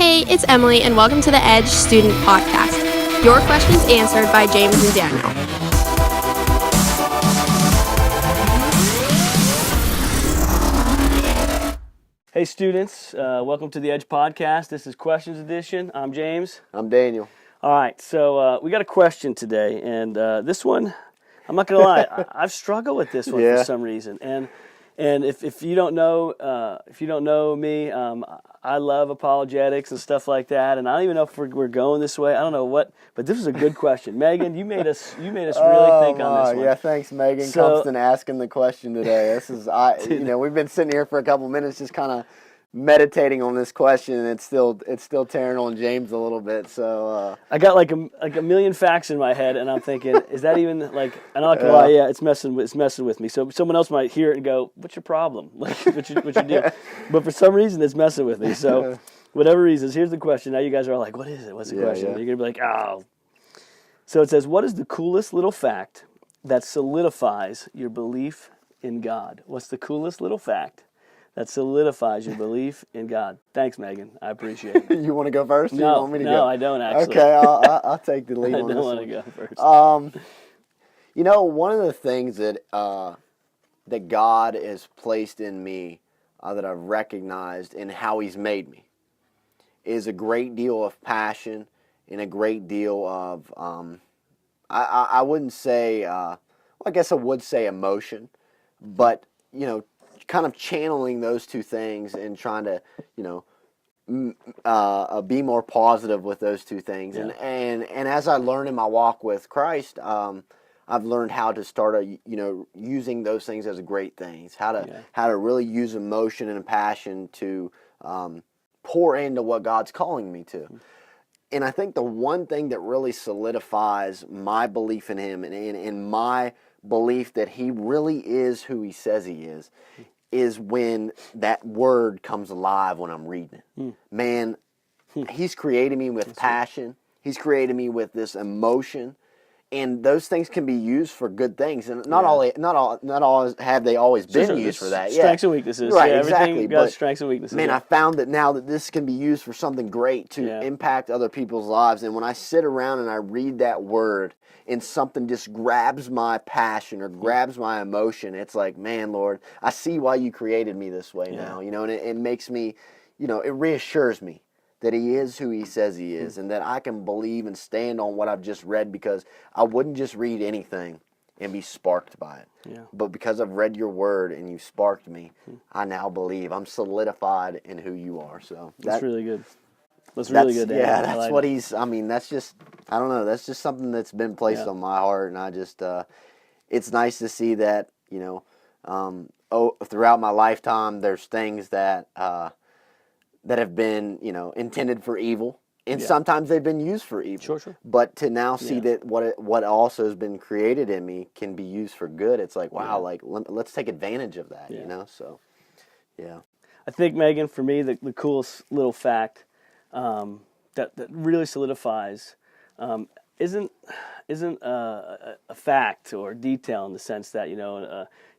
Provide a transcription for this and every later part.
Hey, it's Emily, and welcome to the Edge Student Podcast. Your questions answered by James and Daniel. Hey students, welcome to the Edge Podcast. This is Questions Edition. I'm James. I'm Daniel. All right, so we got a question today, and this one, I'm not gonna lie, I've struggled with this one for some reason. And if you don't know me, I love apologetics and stuff like that, and I don't even know if we're going this way. I don't know what, but this is a good question. Megan, you made us really think on this one. Yeah, thanks, Megan Cumpston, asking the question today. This is we've been sitting here for a couple minutes, just kind of meditating on this question, and it's still tearing on James a little bit. So I got like a million facts in my head, and I'm thinking, is that even like? I'm not gonna lie, yeah, it's messing with me. So someone else might hear it and go, "What's your problem? Like, what's your deal?" But for some reason, it's messing with me. So whatever reasons, here's the question. Now you guys are like, "What is it? What's the question?" Yeah. You're gonna be like, "Oh." So it says, "What is the coolest little fact that solidifies your belief in God?" What's the coolest little fact that solidifies your belief in God? Thanks, Megan. I appreciate it. You want to go first? Or No, you want me to go? no, I don't actually. Okay, I'll take the lead I on don't this want one. to go first. One of the things that that God has placed in me that I've recognized in how He's made me is a great deal of passion and a great deal of I wouldn't say I guess I would say emotion, but kind of channeling those two things and trying to be more positive with those two things. Yeah. And as I learn in my walk with Christ, I've learned how to start using those things as great things, how to really use emotion and passion to pour into what God's calling me to. And I think the one thing that really solidifies my belief in Him and my belief that He really is who He says He is when that word comes alive when I'm reading it. Man, He's created me with passion. He's created me with this emotion, and those things can be used for good things. And not all have they always been used for that. Strengths and weaknesses. Right, yeah, exactly. But strengths and weaknesses. Man, I found that now that this can be used for something great to impact other people's lives. And when I sit around and I read that word, and something just grabs my passion or grabs my emotion, it's like, man, Lord, I see why you created me this way now, and it makes me, it reassures me that He is who He says He is, and that I can believe and stand on what I've just read, because I wouldn't just read anything and be sparked by it. Yeah. But because I've read your word and you sparked me, I now believe I'm solidified in who you are. So that's really good. That's really good. Dan. Yeah, that's like what that. He's. I mean, that's just. I don't know. That's just something that's been placed on my heart, and I just. It's nice to see that throughout my lifetime, there's things that that have been intended for evil, and sometimes they've been used for evil. Sure. But to now see that what also has been created in me can be used for good, it's like, wow, like let's take advantage of that. So yeah. I think, Megan, for me, the coolest little fact that really solidifies isn't a fact or detail in the sense that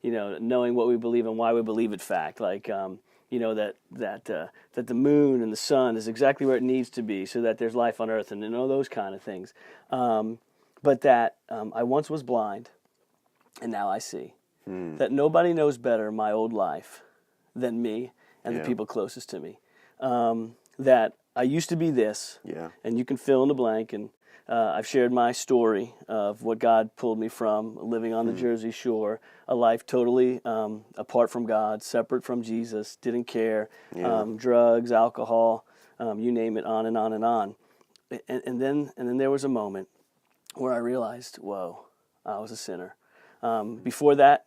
knowing what we believe and why we believe it fact, like that the moon and the sun is exactly where it needs to be so that there's life on earth, and all those kind of things, but that I once was blind and now I see, that nobody knows better my old life than me and the people closest to me, that I used to be this, and you can fill in the blank, and I've shared my story of what God pulled me from, living on the Jersey Shore, a life totally apart from God, separate from Jesus, didn't care, drugs, alcohol, you name it, on and on and on. And then there was a moment where I realized, whoa, I was a sinner. Before that,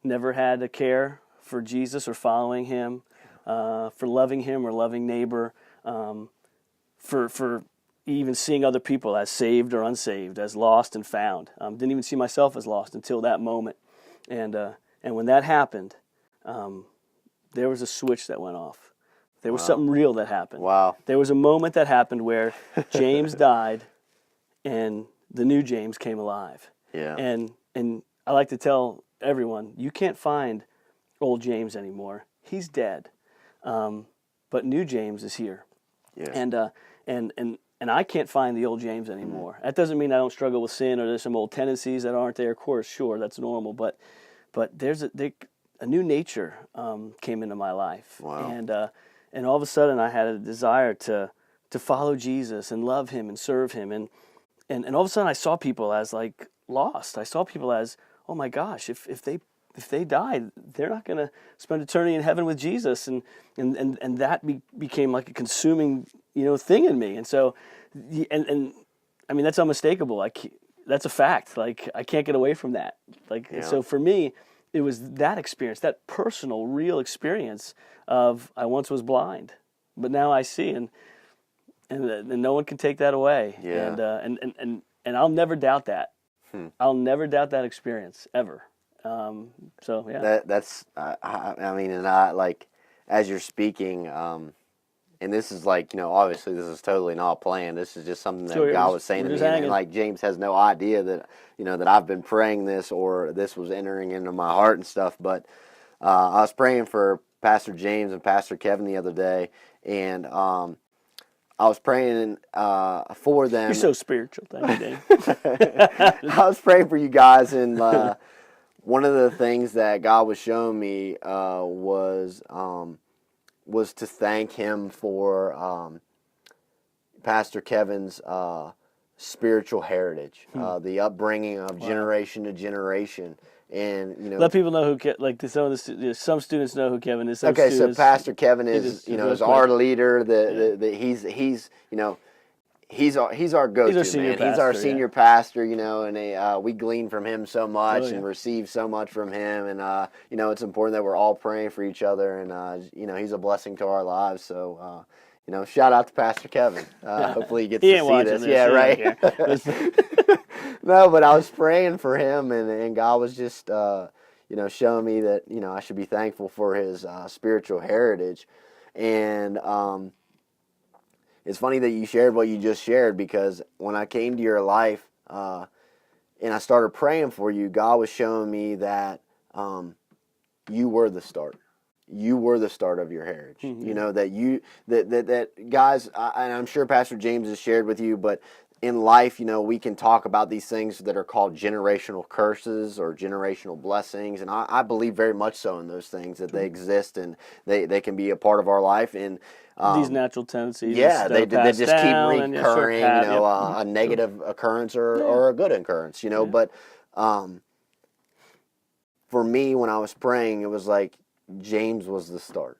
never had a care for Jesus or following Him, for loving Him or loving neighbor, for even seeing other people as saved or unsaved, as lost and found. Didn't even see myself as lost until that moment. And when that happened, there was a switch that went off. There was something real that happened. Wow. There was a moment that happened where James died and the new James came alive. Yeah. And I like to tell everyone, you can't find old James anymore. He's dead. But new James is here. Yeah. And I can't find the old James anymore. That doesn't mean I don't struggle with sin or there's some old tendencies that aren't there. Of course, sure, that's normal. But there's a new nature came into my life. Wow. And all of a sudden I had a desire to follow Jesus and love him and serve him. And all of a sudden I saw people as like lost. I saw people as, oh my gosh, if they died, they're not going to spend eternity in heaven with Jesus. And that became like a consuming, thing in me. And so, and I mean, that's unmistakable. That's a fact. Like, I can't get away from that. Like, So for me, it was that experience, that personal, real experience of I once was blind, but now I see, and no one can take that away. Yeah. And I'll never doubt that. I'll never doubt that experience ever. So yeah. That's I mean, and I like as you're speaking, and this is like, obviously this is totally not planned. This is just something that God was saying to me, and like James has no idea that that I've been praying this or this was entering into my heart and stuff. But I was praying for Pastor James and Pastor Kevin the other day, and I was praying for them. You're so spiritual, thank you, Dave. I was praying for you guys, and one of the things that God was showing me was to thank him for Pastor Kevin's spiritual heritage, the upbringing of generation to generation. And let people know who some students know who Kevin is. Okay, so Pastor Kevin is is our leader. He's our go-to man. He's our senior pastor, and we glean from him so much and receive so much from him. And it's important that we're all praying for each other. And he's a blessing to our lives. So shout out to Pastor Kevin. Hopefully he gets to see this. Yeah, right. No, but I was praying for him, and God was just showing me that I should be thankful for his spiritual heritage. And it's funny that you shared what you just shared, because when I came to your life and I started praying for you, God was showing me that you were the start. You were the start of your heritage. Mm-hmm. That guys, and I'm sure Pastor James has shared with you, but in life, we can talk about these things that are called generational curses or generational blessings, and I believe very much so in those things, that they exist and they can be a part of our life. And these natural tendencies. Yeah, they just keep recurring, a negative occurrence or a good occurrence, But for me, when I was praying, it was like James was the start.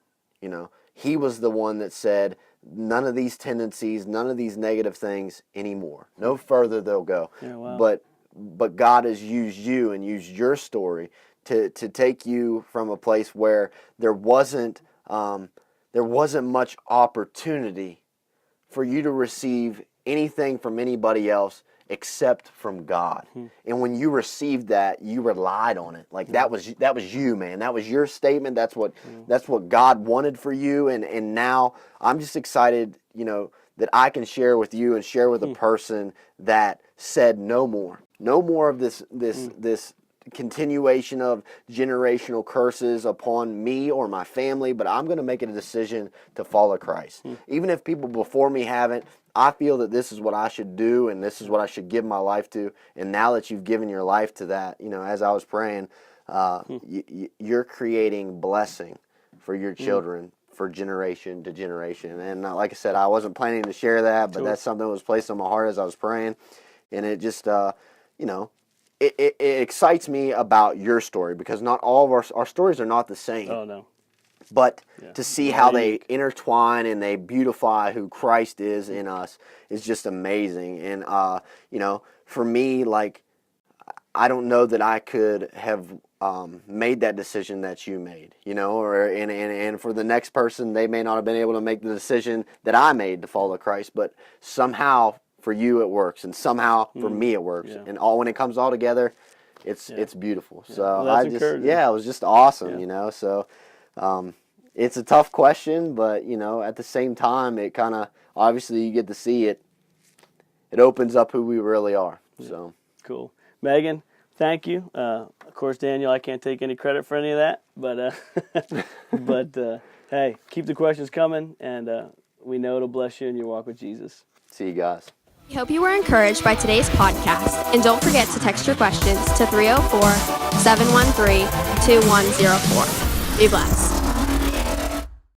He was the one that said, none of these tendencies, none of these negative things anymore. No further they'll go. Yeah, wow. But God has used you and used your story to take you from a place where there wasn't much opportunity for you to receive anything from anybody else except from God. And when you received that, you relied on it. Like that was you, man. That was your statement. That's what God wanted for you. And now I'm just excited, that I can share with you and share with a person that said no more of this continuation of generational curses upon me or my family, but I'm going to make it a decision to follow Christ. Even if people before me haven't, I feel that this is what I should do and this is what I should give my life to. And now that you've given your life to that, as I was praying, you're creating blessing for your children for generation to generation. And like I said, I wasn't planning to share that, but that's something that was placed on my heart as I was praying. And it just, it excites me about your story, because not all of our stories are not the same. Oh, no. But to see how they intertwine and they beautify who Christ is in us is just amazing. And, for me, like, I don't know that I could have made that decision that you made, and for the next person, they may not have been able to make the decision that I made to follow Christ, but somehow for you it works, and somehow for me it works. Yeah. And when it comes all together, it's beautiful. Yeah. So it was just awesome, So it's a tough question, but at the same time, it kind of, obviously you get to see it. It opens up who we really are. Yeah. So cool, Megan. Thank you. Of course, Daniel, I can't take any credit for any of that, but hey, keep the questions coming, and We know it'll bless you in your walk with Jesus. See you guys. We hope you were encouraged by today's podcast, and don't forget to text your questions to 304-713-2104. Be blessed.